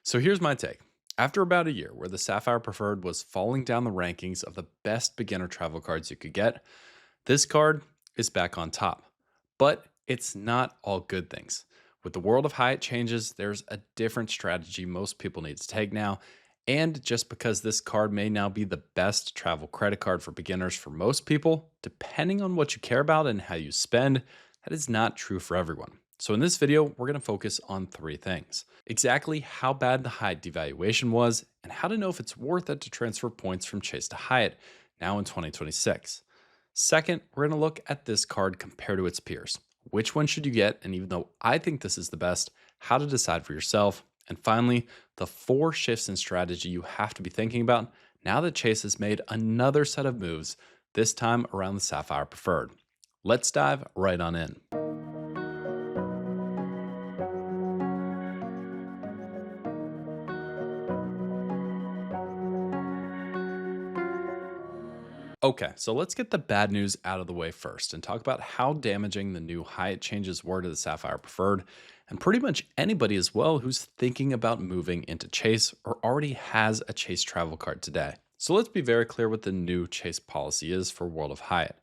So here's my take. After about a year where the Sapphire Preferred was falling down the rankings of the best beginner travel cards you could get, this card is back on top. But it's not all good things. With the world of Hyatt Changes, there's a different strategy most people need to take now. And just because this card may now be the best travel credit card for beginners for most people, depending on what you care about and how you spend, that is not true for everyone. So in this video, we're going to focus on three things. Exactly how bad the Hyatt devaluation was, and how to know if it's worth it to transfer points from Chase to Hyatt now in 2026. Second, we're going to look at this card compared to its peers. Which one should you get? And even though I think this is the best, how to decide for yourself. And finally, the four shifts in strategy you have to be thinking about now that Chase has made another set of moves, this time around the Sapphire Preferred. Let's dive right on in. Okay, so let's get the bad news out of the way first and talk about how damaging the new Hyatt changes were to the Sapphire Preferred, and pretty much anybody as well who's thinking about moving into Chase or already has a Chase travel card today. So let's be very clear what the new Chase policy is for World of Hyatt.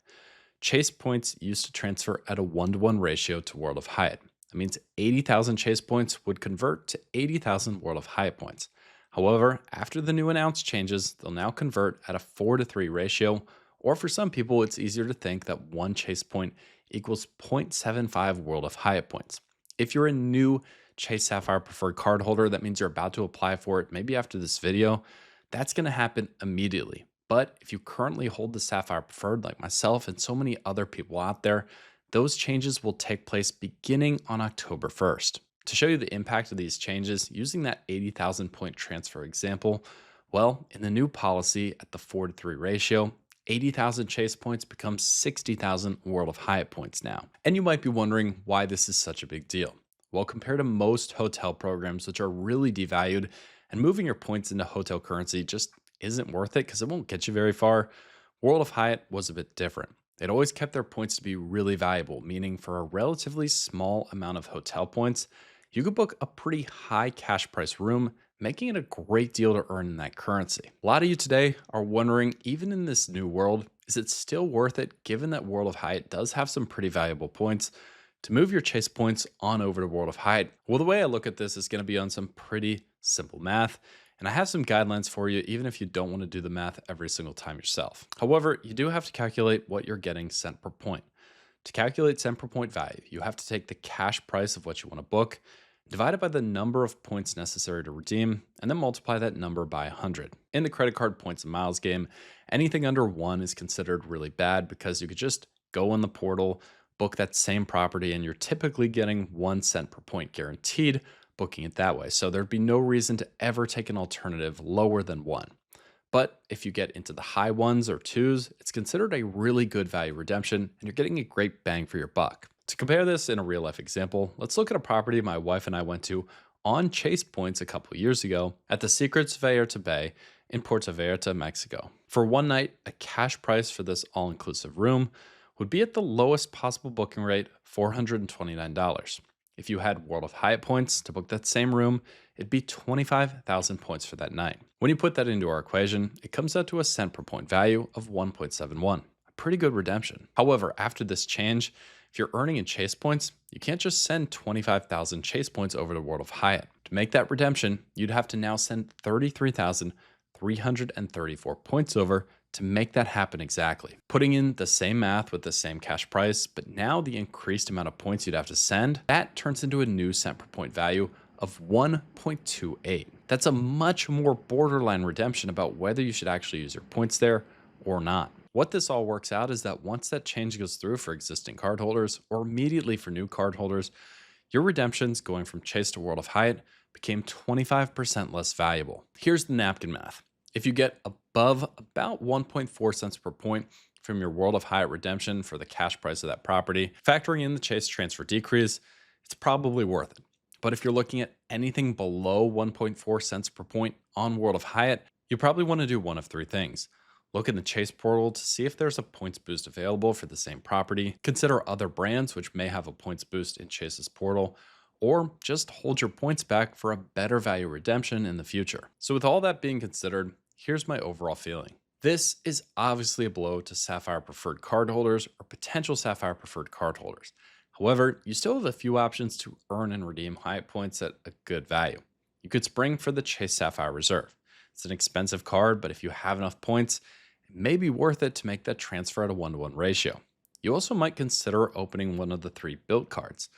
Chase points used to transfer at a 1-to-1 ratio to World of Hyatt. That means 80,000 Chase points would convert to 80,000 World of Hyatt points. However, after the new announced changes, they'll now convert at a 4-to-3 ratio, or for some people, it's easier to think that one Chase point equals 0.75 World of Hyatt points. If you're a new Chase Sapphire Preferred card holder, that means you're about to apply for it maybe after this video, that's going to happen immediately. But if you currently hold the Sapphire Preferred, like myself and so many other people out there, those changes will take place beginning on October 1st. To show you the impact of these changes, using that 80,000 point transfer example, well, in the new policy at the 4-to-3 ratio, 80,000 Chase points becomes 60,000 World of Hyatt points now. And you might be wondering why this is such a big deal. Well, compared to most hotel programs, which are really devalued, and moving your points into hotel currency just isn't worth it because it won't get you very far, World of Hyatt was a bit different. They'd always kept their points to be really valuable, meaning for a relatively small amount of hotel points, you could book a pretty high cash price room, making it a great deal to earn in that currency. A lot of you today are wondering, even in this new world, is it still worth it given that World of Hyatt does have some pretty valuable points to move your Chase points on over to World of Hyatt? Well, the way I look at this is going to be on some pretty simple math, and I have some guidelines for you even if you don't want to do the math every single time yourself. However, you do have to calculate what you're getting cent per point. To calculate cent per point value, you have to take the cash price of what you want to book, divide it by the number of points necessary to redeem, and then multiply that number by 100. In the credit card points and miles game, anything under 1 is considered really bad because you could just go on the portal, book that same property, and you're typically getting 1 cent per point guaranteed booking it that way. So there'd be no reason to ever take an alternative lower than 1. But if you get into the high 1s or 2s, it's considered a really good value redemption, and you're getting a great bang for your buck. To compare this in a real life example, let's look at a property my wife and I went to on Chase points a couple years ago at the Secrets Vallarta Bay in Puerto Vallarta, Mexico. For one night, a cash price for this all-inclusive room would be at the lowest possible booking rate, $429. If you had World of Hyatt points to book that same room, it'd be 25,000 points for that night. When you put that into our equation, it comes out to a cent per point value of 1.71, a pretty good redemption. However, after this change, if you're earning in Chase points, you can't just send 25,000 Chase points over to World of Hyatt. To make that redemption, you'd have to now send 33,334 points over to make that happen exactly. Putting in the same math with the same cash price, but now the increased amount of points you'd have to send, that turns into a new cent per point value of 1.28. That's a much more borderline redemption about whether you should actually use your points there or not. What this all works out is that once that change goes through for existing cardholders or immediately for new cardholders, your redemptions going from Chase to World of Hyatt became 25% less valuable. Here's the napkin math. If you get above about 1.4 cents per point from your World of Hyatt redemption for the cash price of that property, factoring in the Chase transfer decrease, it's probably worth it. But if you're looking at anything below 1.4 cents per point on World of Hyatt, you probably want to do one of three things. Look in the Chase portal to see if there's a points boost available for the same property. Consider other brands which may have a points boost in Chase's portal, or just hold your points back for a better value redemption in the future. So, with all that being considered, here's my overall feeling. This is obviously a blow to Sapphire Preferred cardholders or potential Sapphire Preferred cardholders. However, you still have a few options to earn and redeem Hyatt points at a good value. You could spring for the Chase Sapphire Reserve. It's an expensive card, but if you have enough points, it may be worth it to make that transfer at a 1-to-1 ratio. You also might consider opening one of the 3 built cards.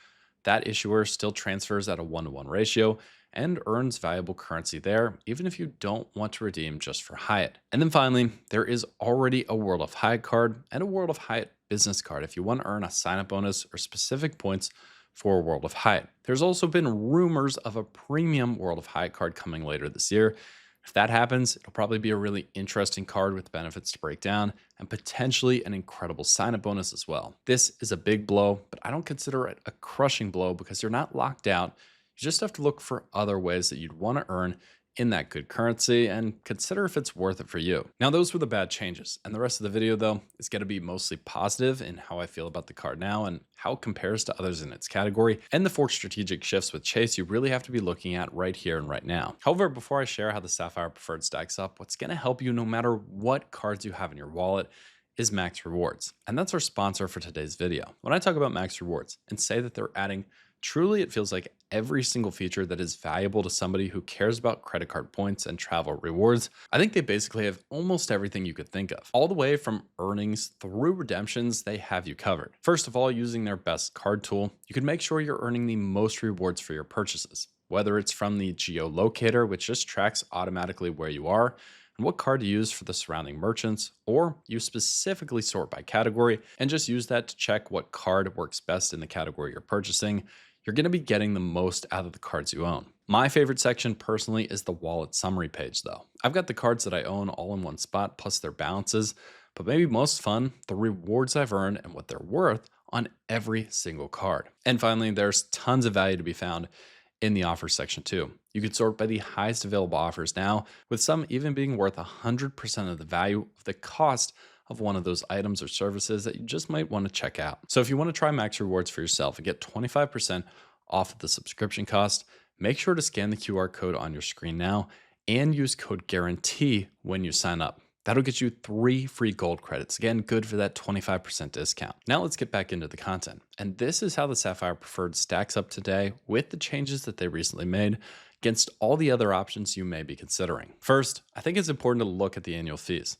That issuer still transfers at a 1-to-1 ratio and earns valuable currency there, even if you don't want to redeem just for Hyatt. And then finally, there is already a World of Hyatt card and a World of Hyatt business card if you want to earn a sign-up bonus or specific points for World of Hyatt. There's also been rumors of a premium World of Hyatt card coming later this year. If that happens, it'll probably be a really interesting card with benefits to break down and potentially an incredible sign-up bonus as well. This is a big blow, but I don't consider it a crushing blow because you're not locked out. You just have to look for other ways that you'd want to earn in that good currency and consider if it's worth it for you. Now, those were the bad changes. And the rest of the video, though, is going to be mostly positive in how I feel about the card now and how it compares to others in its category, and the 4 strategic shifts with Chase you really have to be looking at right here and right now. However, before I share how the Sapphire Preferred stacks up, what's going to help you no matter what cards you have in your wallet is Max Rewards. And that's our sponsor for today's video. When I talk about Max Rewards and say that they're adding truly, it feels like every single feature that is valuable to somebody who cares about credit card points and travel rewards. I think they basically have almost everything you could think of. All the way from earnings through redemptions, they have you covered. First of all, using their best card tool, you can make sure you're earning the most rewards for your purchases. Whether it's from the geolocator, which just tracks automatically where you are, and what card to use for the surrounding merchants, or you specifically sort by category and just use that to check what card works best in the category you're purchasing, you're going to be getting the most out of the cards you own. My favorite section personally is the wallet summary page though. I've got the cards that I own all in one spot plus their balances, but maybe most fun, the rewards I've earned and what they're worth on every single card. And finally, there's tons of value to be found in the offers section too. You could sort by the highest available offers now, with some even being worth 100% of the value of the cost of one of those items or services that you just might want to check out. So if you want to try Max Rewards for yourself and get 25% off of the subscription cost, make sure to scan the QR code on your screen now and use code GUARANTEE when you sign up. That'll get you 3 free gold credits. Again, good for that 25% discount. Now let's get back into the content. And this is how the Sapphire Preferred stacks up today with the changes that they recently made against all the other options you may be considering. First, I think it's important to look at the annual fees.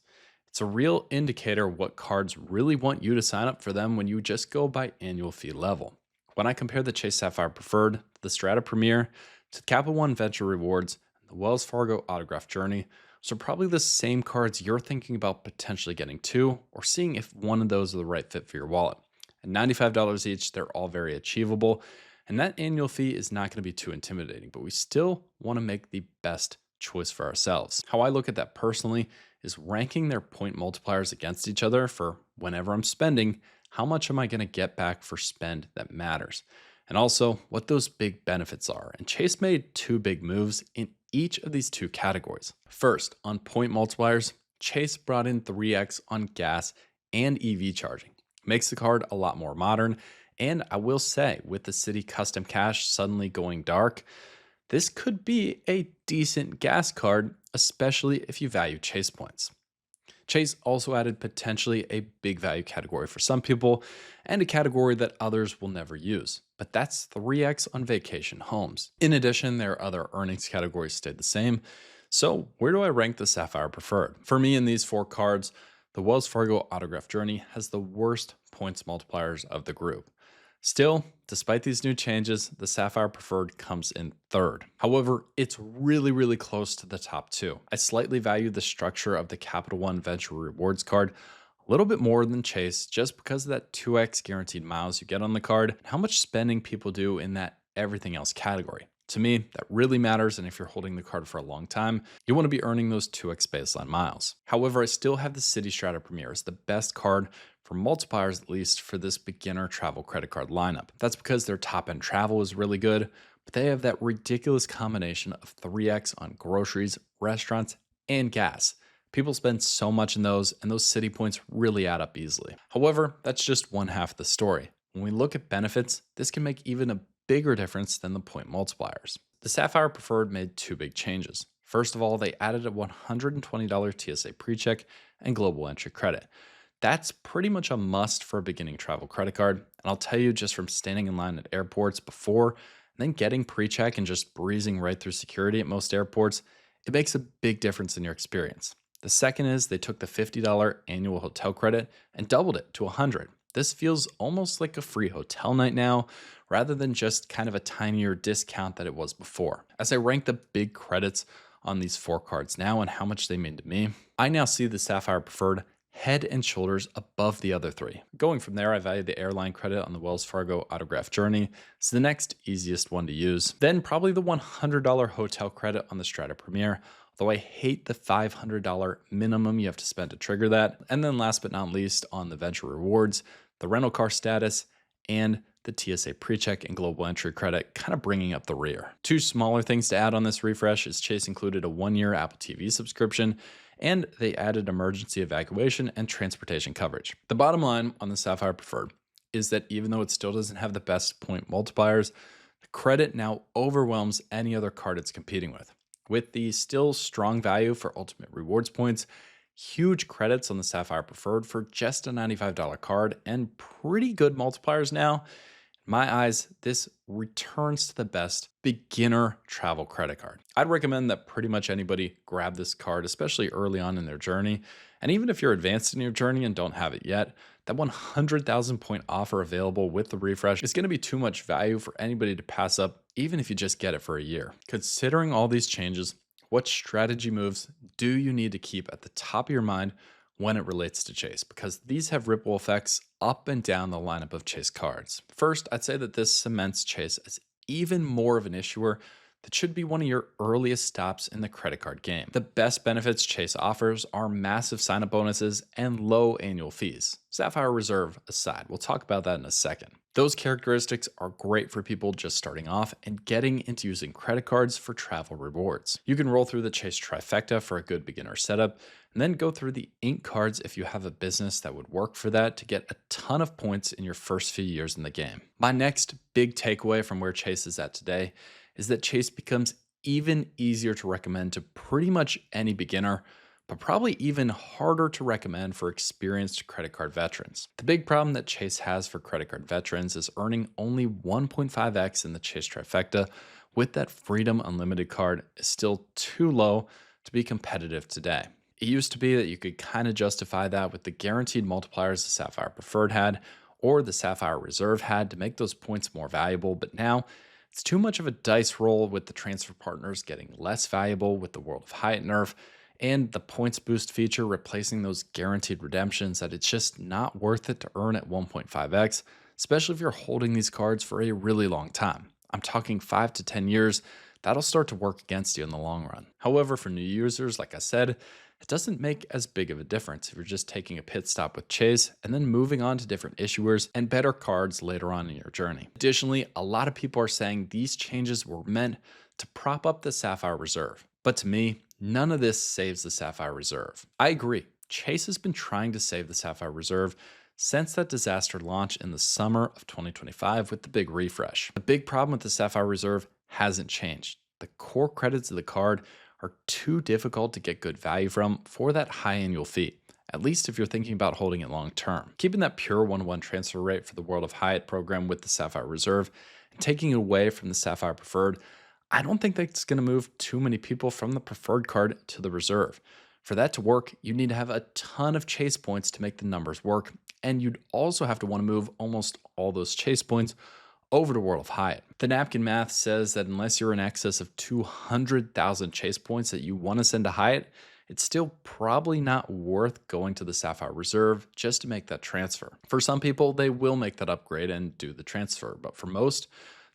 It's a real indicator what cards really want you to sign up for them when you just go by annual fee level. When I compare the Chase Sapphire Preferred, the Strata Premier, to the Capital One Venture Rewards, and the Wells Fargo Autograph Journey, so probably the same cards you're thinking about potentially getting too, or seeing if one of those are the right fit for your wallet. At $95 each, they're all very achievable, and that annual fee is not going to be too intimidating, but we still want to make the best choice for ourselves. How I look at that personally is ranking their point multipliers against each other for whenever I'm spending, how much am I going to get back for spend that matters? And also what those big benefits are. And Chase made 2 big moves in each of these 2 categories. First, on point multipliers, Chase brought in 3x on gas and EV charging. Makes the card a lot more modern. And I will say, with the City Custom Cash suddenly going dark, this could be a decent gas card, especially if you value Chase points. Chase also added potentially a big value category for some people and a category that others will never use, but that's 3x on vacation homes. In addition, their other earnings categories stayed the same. So where do I rank the Sapphire Preferred? For me, in these 4 cards, the Wells Fargo Autograph Journey has the worst points multipliers of the group. Still, despite these new changes, the Sapphire Preferred comes in 3rd. However, it's really close to the top 2. I slightly value the structure of the Capital One Venture Rewards card a little bit more than Chase just because of that 2x guaranteed miles you get on the card and how much spending people do in that everything else category. To me, that really matters, and if you're holding the card for a long time, you want to be earning those 2x baseline miles. However, I still have the City Strata Premier as the best card for multipliers, at least for this beginner travel credit card lineup. That's because their top-end travel is really good, but they have that ridiculous combination of 3x on groceries, restaurants, and gas. People spend so much in those, and those city points really add up easily. However, that's just one half of the story. When we look at benefits, this can make even a bigger difference than the point multipliers. The Sapphire Preferred made two big changes. First of all, they added a $120 TSA PreCheck and global entry credit. That's pretty much a must for a beginning travel credit card. And I'll tell you, just from standing in line at airports before and then getting PreCheck and just breezing right through security at most airports, it makes a big difference in your experience. The second is they took the $50 annual hotel credit and doubled it to $100. This feels almost like a free hotel night now, rather than just kind of a tinier discount that it was before. As I rank the big credits on these four cards now and how much they mean to me, I now see the Sapphire Preferred head and shoulders above the other three. Going from there, I value the airline credit on the Wells Fargo Autograph Journey. It's the next easiest one to use. Then probably the $100 hotel credit on the Strata Premier, though I hate the $500 minimum you have to spend to trigger that. And then last but not least, on the Venture Rewards, the rental car status, and the TSA PreCheck and global entry credit kind of bringing up the rear. Two smaller things to add on this refresh is Chase included a 1-year Apple TV subscription, and they added emergency evacuation and transportation coverage. The bottom line on the Sapphire Preferred is that even though it still doesn't have the best point multipliers, the credit now overwhelms any other card it's competing with. With the still strong value for ultimate rewards points, huge credits on the Sapphire Preferred for just a $95 card, and pretty good multipliers now, in my eyes, this returns to the best beginner travel credit card. I'd recommend that pretty much anybody grab this card, especially early on in their journey. And even if you're advanced in your journey and don't have it yet, that 100,000 point offer available with the refresh is going to be too much value for anybody to pass up, even if you just get it for a year. Considering all these changes, what strategy moves do you need to keep at the top of your mind when it relates to Chase? Because these have ripple effects up and down the lineup of Chase cards. First, I'd say that this cements Chase as even more of an issuer that should be one of your earliest stops in the credit card game. The best benefits Chase offers are massive sign-up bonuses and low annual fees. Sapphire Reserve aside, we'll talk about that in a second. Those characteristics are great for people just starting off and getting into using credit cards for travel rewards. You can roll through the Chase trifecta for a good beginner setup, and then go through the Ink cards if you have a business that would work for that to get a ton of points in your first few years in the game. My next big takeaway from where Chase is at today is that Chase becomes even easier to recommend to pretty much any beginner, but probably even harder to recommend for experienced credit card veterans. The big problem that Chase has for credit card veterans is earning only 1.5x in the Chase trifecta with that Freedom Unlimited card is still too low to be competitive today. It used to be that you could kind of justify that with the guaranteed multipliers the Sapphire Preferred had or the Sapphire Reserve had to make those points more valuable, but now it's too much of a dice roll with the transfer partners getting less valuable with the World of Hyatt nerf and the points boost feature replacing those guaranteed redemptions that it's just not worth it to earn at 1.5x, especially if you're holding these cards for a really long time. I'm talking 5 to 10 years. That'll start to work against you in the long run. However, for new users, like I said, it doesn't make as big of a difference if you're just taking a pit stop with Chase and then moving on to different issuers and better cards later on in your journey. Additionally, a lot of people are saying these changes were meant to prop up the Sapphire Reserve. But to me, none of this saves the Sapphire Reserve. I agree. Chase has been trying to save the Sapphire Reserve since that disaster launch in the summer of 2025 with the big refresh. The big problem with the Sapphire Reserve hasn't changed. The core credits of the card are too difficult to get good value from for that high annual fee, at least if you're thinking about holding it long term. Keeping that pure 1-to-1 transfer rate for the World of Hyatt program with the Sapphire Reserve and taking it away from the Sapphire Preferred, I don't think that's going to move too many people from the Preferred card to the Reserve. For that to work, you need to have a ton of Chase points to make the numbers work, and you'd also have to want to move almost all those Chase points over to World of Hyatt. The napkin math says that unless you're in excess of 200,000 Chase points that you want to send to Hyatt, it's still probably not worth going to the Sapphire Reserve just to make that transfer. For some people, they will make that upgrade and do the transfer, but for most,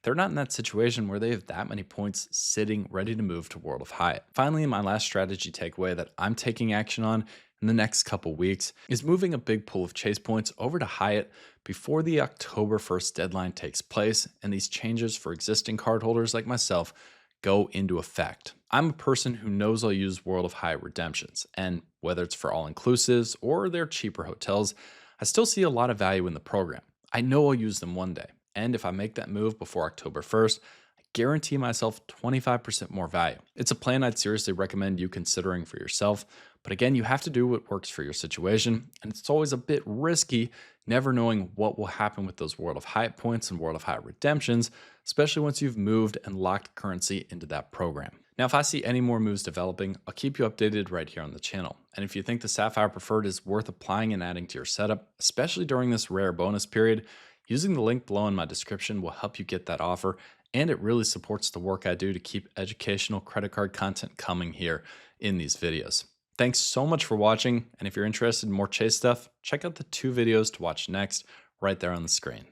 they're not in that situation where they have that many points sitting ready to move to World of Hyatt. Finally, my last strategy takeaway that I'm taking action on in the next couple weeks is moving a big pool of Chase points over to Hyatt before the October 1st deadline takes place and these changes for existing cardholders like myself go into effect. I'm a person who knows I'll use World of Hyatt redemptions, and whether it's for all-inclusives or their cheaper hotels, I still see a lot of value in the program. I know I'll use them one day. And if I make that move before October 1st, I guarantee myself 25% more value. It's a plan I'd seriously recommend you considering for yourself. But again, you have to do what works for your situation. And it's always a bit risky, never knowing what will happen with those World of Hyatt points and World of Hyatt redemptions, especially once you've moved and locked currency into that program. Now, if I see any more moves developing, I'll keep you updated right here on the channel. And if you think the Sapphire Preferred is worth applying and adding to your setup, especially during this rare bonus period, using the link below in my description will help you get that offer, and it really supports the work I do to keep educational credit card content coming here in these videos. Thanks so much for watching, and if you're interested in more Chase stuff, check out the 2 videos to watch next right there on the screen.